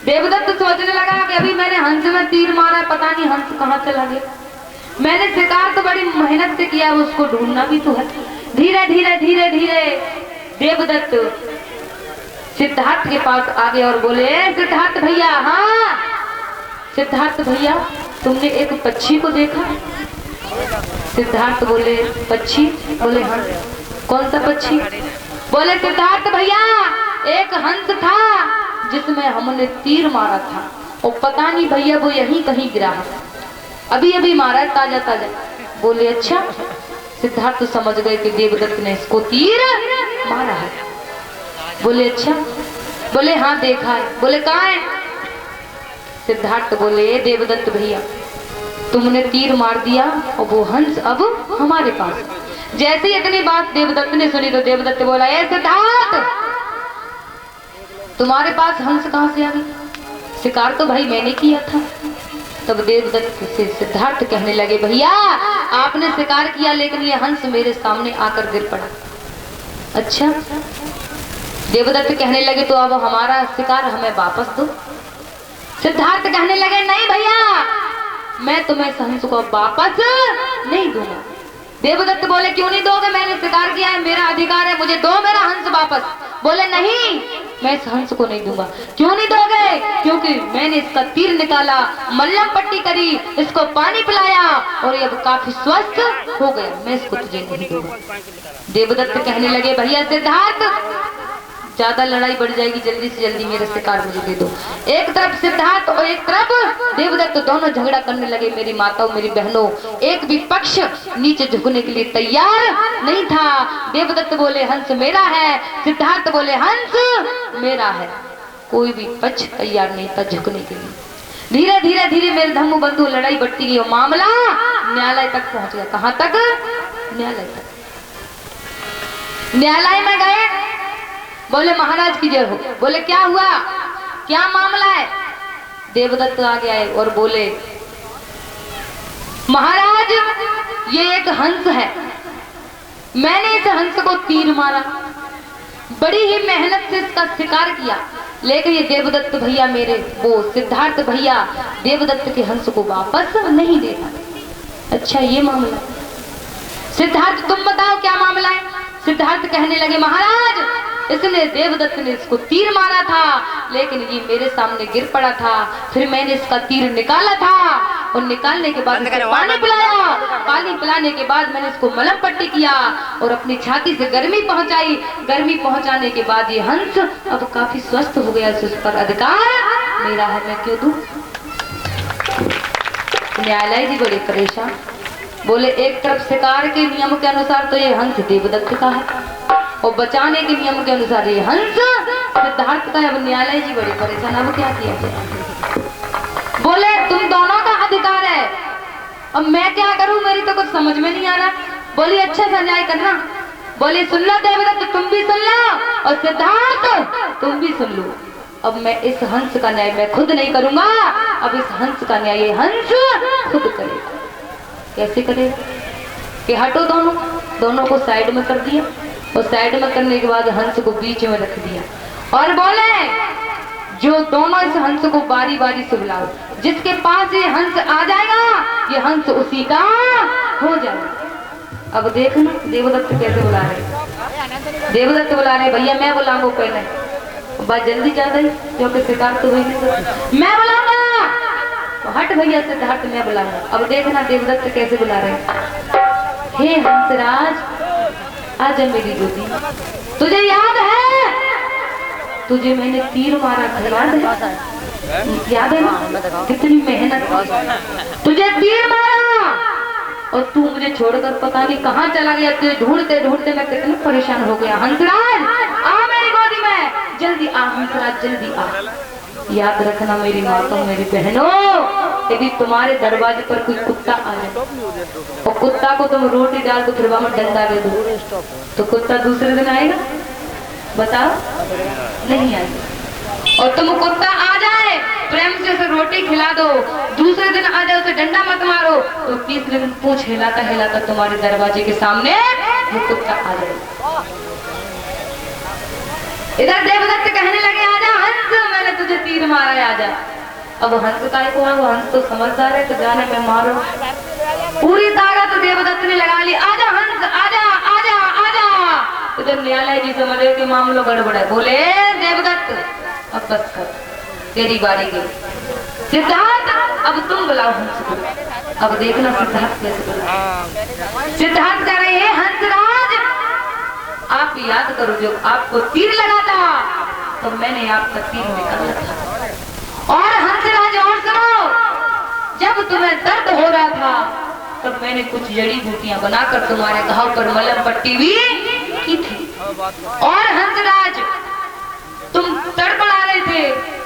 देवदत्त सोचने लगा कि अभी मैंने हंस में तीर मारा, पता नहीं हंस कहाँ चला गया। मैंने शिकार तो बड़ी मेहनत से किया, उसको ढूंढना भी तो है। धीरे धीरे धीरे धीरे देवदत्त सिद्धार्थ के पास आ गए और बोले, सिद्धार्थ भैया। हाँ सिद्धार्थ भैया, तुमने एक पक्षी को देखा? सिद्धार्थ बोले, पक्षी? बोले हाँ। कौन सा पक्षी? बोले सिद्धार्थ भैया, एक हंस था जिसमें हमने तीर मारा था, और पता नहीं भैया वो यहीं कहीं गिरा है, अभी अभी मारा है, ताजा ताजा। बोले अच्छा। सिद्धार्थ तो समझ गए कि देवदत्त ने इसको तीर मारा है। बोले अच्छा। बोले हाँ देखा है। बोले कहाँ है? सिद्धार्थ बोले, देवदत्त भैया तुमने तीर मार दिया और वो हंस अब हमारे पास। जैसे इतनी बात देवदत्त ने सुनी तो देवदत्त बोला, ए सिद्धार्थ, तुम्हारे पास हंस कहाँ से आ गई? शिकार तो भाई मैंने किया था। तब देवदत्त से सिद्धार्थ कहने लगे, भैया आपने शिकार किया लेकिन ये हंस मेरे सामने आकर गिर पड़ा। अच्छा। देवदत्त कहने लगे, तो अब हमारा शिकार हमें वापस दो। सिद्धार्थ कहने लगे, नहीं भैया मैं तुम्हें इस हंस को वापस नहीं दूंगा। देवदत्त बोले, क्यों नहीं दोगे? मैंने शिकार किया है, मेरा अधिकार है, मुझे दो मेरा हंस वापस। बोले नहीं, मैं इस हंस को नहीं दूंगा। क्यों नहीं दोगे? क्योंकि मैंने इसका तीर निकाला, मल्लम पट्टी करी, इसको पानी पिलाया और ये अब काफी स्वस्थ हो गया, मैं इसको तुझे नहीं दूंगा। देवदत्त कहने लगे, भैया सिद्धार्थ ज्यादा लड़ाई बढ़ जाएगी, जल्दी से जल्दी मेरा शिकार मुझे दे दो। एक तरफ सिद्धार्थ और एक तरफ देवदत्त दोनों झगड़ा करने लगे। मेरी माताओं, मेरी बहनों, एक भी पक्ष नीचे झुकने के लिए तैयार नहीं था। देवदत्त बोले हंस मेरा है, सिद्धार्थ बोले हंस मेरा है। कोई भी पक्ष तैयार नहीं था झुकने के लिए। धीरे धीरे धीरे मेरे धम्मू बंधु लड़ाई बढ़ती गई और मामला न्यायालय तक पहुंच गया। कहां तक? न्यायालय तक। न्यायालय में गए, बोले महाराज की जय हो। बोले क्या हुआ, क्या मामला है? देवदत्त आगे आए और बोले, महाराज ये एक हंस है, मैंने इस हंस को तीर मारा, बड़ी ही मेहनत से इसका शिकार किया, लेकिन ये देवदत्त भैया मेरे, वो सिद्धार्थ भैया देवदत्त के हंस को वापस नहीं देता। अच्छा ये मामला। सिद्धार्थ तुम बताओ क्या मामला है? सिद्धार्थ कहने लगे, महाराज इसने देवदत्त ने इसको तीर मारा था, लेकिन ये मेरे सामने गिर पड़ा था, फिर मैंने इसका तीर निकाला था और निकालने के बाद पानी पिलाया, पानी पिलाने के बाद मैंने इसको मलहम पट्टी किया और अपनी छाती से गर्मी पहुंचाई, गर्मी पहुंचाने के बाद ये हंस अब काफी स्वस्थ हो गया, उस पर अधिकार मेरा है, मैं क्यों दूं? न्यायालय जी बड़े परेशान। बोले एक तरफ शिकार के नियम के अनुसार तो ये हंस देवदत्त का है और बचाने के नियम के अनुसार ये हंस सिद्धार्थ का है। अब न्यायालय जी बड़े परेशान, अब क्या किया जाए? बोले तुम दोनों का अधिकार है, अब मैं क्या करूं, मेरी तो कुछ समझ में नहीं आ रहा। बोली अच्छा सा न्याय करना। बोले सुन लो देवदत्त, तुम भी सुन लो और सिद्धार्थ तुम भी सुन लो। अब मैं इस हंस का न्याय मैं खुद नहीं करूंगा, अब इस हंस का न्याय ये हंस खुद करेगा। कैसे करेगा? कि हटो, दोनों को साइड में कर दिया और साइड में करने के बाद हंस को बीच में रख दिया और बोले जो दोनों इस हंस को बारी बारी से बुलाओ, जिसके पास ये हंस आ जाएगा ये हंस उसी का हो जाएगा। अब देखना देवदत्त कैसे बुला रहे। देवदत्त बुला रहे, भैया मैं बुलाऊंगा पहले, बात जल्दी जा रही क्योंकि शिकार तो वही मैं बुलाऊंगा। हट भैया सिद्धार्थ मैं बुलाऊंगा। अब देखना देवदत्त कैसे बुला रहे, हे हंसराज आजा मेरी गोदी, तुझे याद है तुझे मैंने तीर मारा था, याद है ना? कितनी मेहनत, तुझे तीर मारा और तू मुझे छोड़कर पता नहीं कहाँ चला गया। तुझे ढूंढते ढूंढते मैं कितनी परेशान हो गया। हंसराज आ मेरी गोदी में, जल्दी आ हंसराज, जल्दी आ। याद रखना मेरी माताओं, मेरी बहनों, यदि तुम्हारे दरवाजे पर कोई कुत्ता आ जाए और कुत्ता को तुम रोटी डाल दो, फिर वहां डंडा दे दो, तो कुत्ता दूसरे दिन आएगा? बताओ, नहीं आएगा। और तुम कुत्ता आ जाए प्रेम से उसे रोटी खिला दो, दूसरे दिन आ जाए उसे डंडा मत मारो, तो तीसरे दिन पूंछ हिलाता हिलाता तुम्हारे दरवाजे के सामने वो कुत्ता आ जाए। इधर देवदत्त कहने लगे आजा हंस, मैंने तुझे तीर मारा है, आजा। अब हंस काय को, वो हंस तो समझदार है, तो जाने में मारो। पूरी ताकत देवदत्त ने लगा ली, आजा हंस आजा आजा आजा। इधर न्यायालय जी समझ रहे कि मामलो गड़बड़ है, बोले देवदत्त अब बस कर, तेरी बारी गई। सिद्धार्थ अब तुम बुलाओ हंस को। अब देखना सिद्धार्थ कैसे बुलाओ। सिद्धार्थ कह रहे हैं हंसराज, आप याद करो जो आपको तीर लगा था तो मैंने आपका तीर निकाला था। और हंसराज और सुनो, जब तुम्हें दर्द हो रहा था तब मैंने कुछ जड़ी बूटियां बनाकर तुम्हारे घाव पर मलहम पट्टी भी की थी। और हंसराज तुम तड़पड़ा रहे थे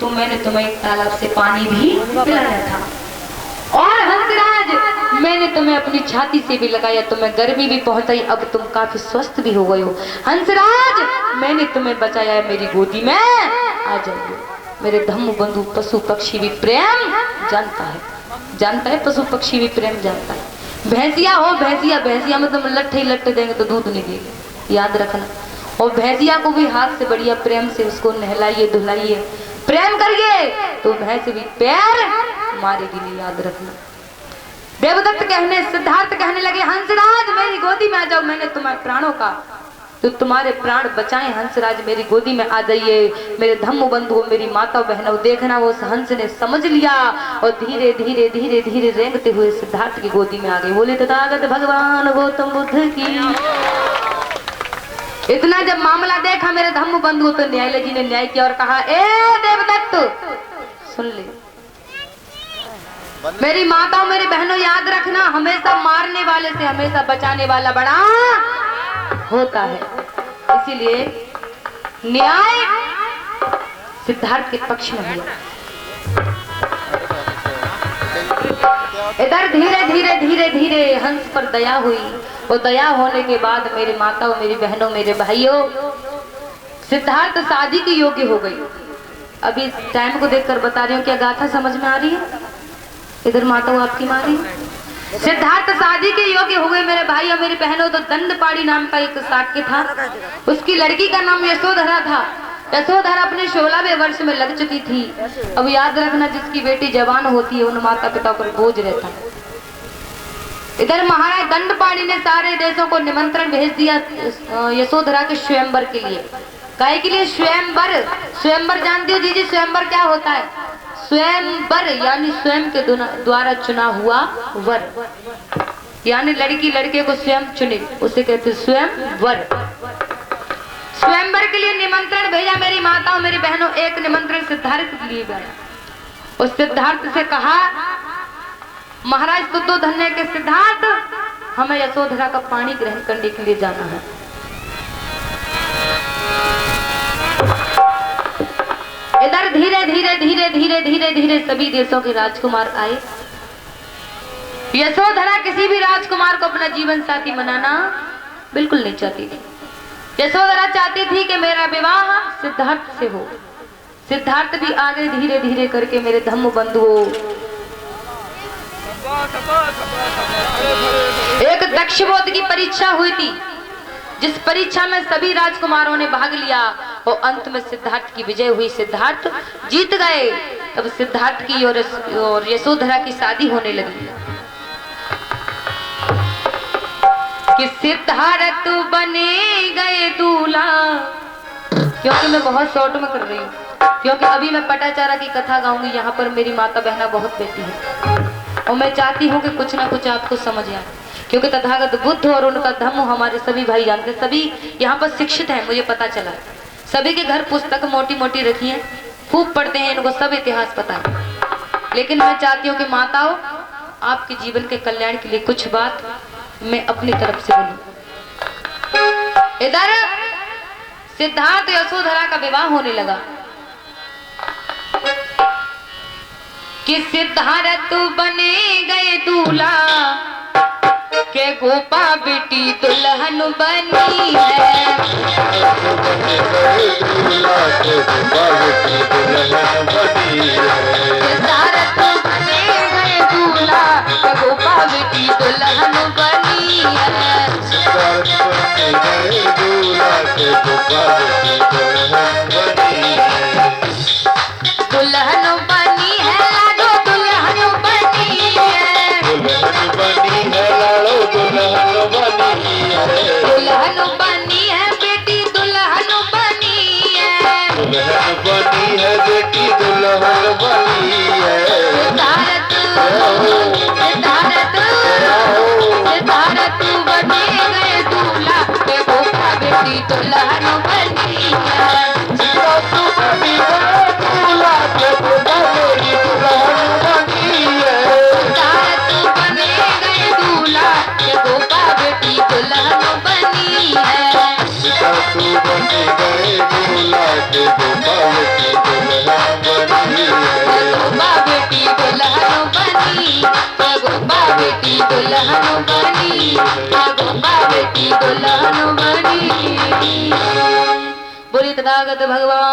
तो मैंने तुम्हें एक तालाब से पानी भी पिलाया था। और हंसराज मैंने तुम्हें अपनी छाती से भी लगाया, तुम्हें गर्मी भी पहुंचाई, अब तुम काफी स्वस्थ भी हो गए हो। हंसराज मैंने तुम्हें बचाया है, मेरी गोदी में आ जाइए। मेरे धम्म बंधु पशु पक्षी भी प्रेम जानता है, जानता है पशु पक्षी भी प्रेम जानता है। भैंसिया हो, भैंसिया भैंसिया में तुम लट्ठे लट्ठे देंगे तो दूध नहीं देगी, याद रखना। और भैंसिया को भी हाथ से बढ़िया प्रेम से उसको नहलाइए धुलाइए, प्रेम करिए तो भैंस भी पैर मारेगी नहीं, याद रखना। देवदत्त कहने, सिद्धार्थ कहने लगे हंसराज मेरी गोदी में आ जाओ, मैंने तुम्हारे प्राणों का तो तुम्हारे प्राण बचाए। हंसराज मेरी गोदी में आ जाइए, मेरे धम्म बंधुओं, मेरी माता बहनों। देखना वो हंस ने समझ लिया और धीरे धीरे धीरे धीरे रेंगते हुए सिद्धार्थ की गोदी में आ गए। बोले तथागत भगवान गौतम बुद्ध की। इतना जब मामला देखा मेरे धम्म बंधु तो न्यायालय जी ने न्याय किया और कहा, ए देवदत्त सुन ले, मेरी माताओं मेरी बहनों याद रखना, हमेशा मारने वाले से हमेशा बचाने वाला बड़ा होता है। इसीलिए न्याय सिद्धार्थ के पक्ष में हुआ। इधर धीरे धीरे धीरे धीरे हंस पर दया हुई और दया होने के बाद मेरी माताओं मेरी बहनों मेरे भाइयों, सिद्धार्थ शादी के योग्य हो गई। अभी टाइम को देखकर बता रही हूँ, क्या गाथा समझ में आ रही है? इधर माताओं आपकी मारी, सिद्धार्थ शादी के योग्य हो गए मेरे भाई और मेरी बहनों। तो दंडपाड़ी नाम का एक शाक्य था, उसकी लड़की का नाम यशोधरा था। यशोधरा अपने 16वें वर्ष में लग चुकी थी। अब याद रखना, जिसकी बेटी जवान होती है उन माता पिता पर बोझ रहता है। इधर महाराज दंडपाड़ी ने सारे देशों को निमंत्रण भेज दिया यशोधरा के स्वयंवर के लिए। काहे के लिए? स्वयंवर। स्वयंवर जानती हो जीजी स्वयंवर क्या होता है? स्वयंवर यानी स्वयं के द्वारा चुना हुआ वर, यानी लड़की लड़के को स्वयं चुने, उसे कहते स्वयंवर। स्वयंवर के लिए निमंत्रण भेजा मेरी माताओं मेरी बहनों। एक निमंत्रण सिद्धार्थ के लिए गया। उस सिद्धार्थ से कहा, महाराज तो दो धन्य के सिद्धार्थ, हमें यशोधरा का पानी ग्रहण करने के लिए जाना है। इधर धीरे धीरे धीरे धीरे धीरे धीरे सभी देशों के राजकुमार आए। यशोधरा किसी भी राजकुमार को अपना जीवन साथी बनाना बिल्कुल नहीं चाहती थी। यशोधरा चाहती थी कि मेरा विवाह सिद्धार्थ से हो। सिद्धार्थ भी आगे धीरे धीरे करके मेरे धम्म बंधुओं, एक दक्षबोध की परीक्षा हुई थी, जिस परीक्षा में सभी राजकुमारों ने भाग लिया और अंत में सिद्धार्थ की विजय हुई। सिद्धार्थ जीत गए। तब सिद्धार्थ की और यशोधरा की शादी होने लगी कि सिद्धार्थ बने गए दूल्हा। क्योंकि मैं बहुत शॉर्ट में कर रही हूँ, क्योंकि अभी मैं पटाचारा की कथा गाऊंगी। यहाँ पर मेरी माता बहना बहुत बैठी है और मैं चाहती हूँ कि कुछ ना कुछ आपको समझ आए, क्योंकि तथागत बुद्ध और उनका धम्म हमारे सभी भाई जानते हैं। सभी यहाँ पर शिक्षित हैं, मुझे पता चला। सभी के घर पुस्तक मोटी मोटी रखी है, खूब पढ़ते हैं, इनको सब इतिहास पता है। लेकिन मैं चाहती हूँ कि माताओं, आपके जीवन के कल्याण के लिए कुछ बात मैं अपनी तरफ से बोलूं। इधर सिद्धार्थ यशोधरा का विवाह होने लगा कि सिद्धार्थ बने गए दूल्हा के गोपा बेटी दुल्हन बनी है। सिद्धार्थ बने गए दूल्हा के गोपा बेटी दुल्हन बनी है। दुल्हन दुल्हन बनी है बेटी दुल्हन बनी है सितारत बने गए दूल्हा के गोपा बेटी दुल्हन बनी है सीता तू बनी है दूल्हा के गोपा बेटी दुल्हन बनी है सितारत बने गए दूल्हा के गोपा बेटी दुल्हन बनी है सीता तू बनी गए दूल्हा के गोपा बेटी दुल्हन बनी है गोपा बेटी दुल्हन बनी गोपा बेटी दुल्हन बनी गोपा बेटी दुल्हन बनी। बोली तथागत भगवान।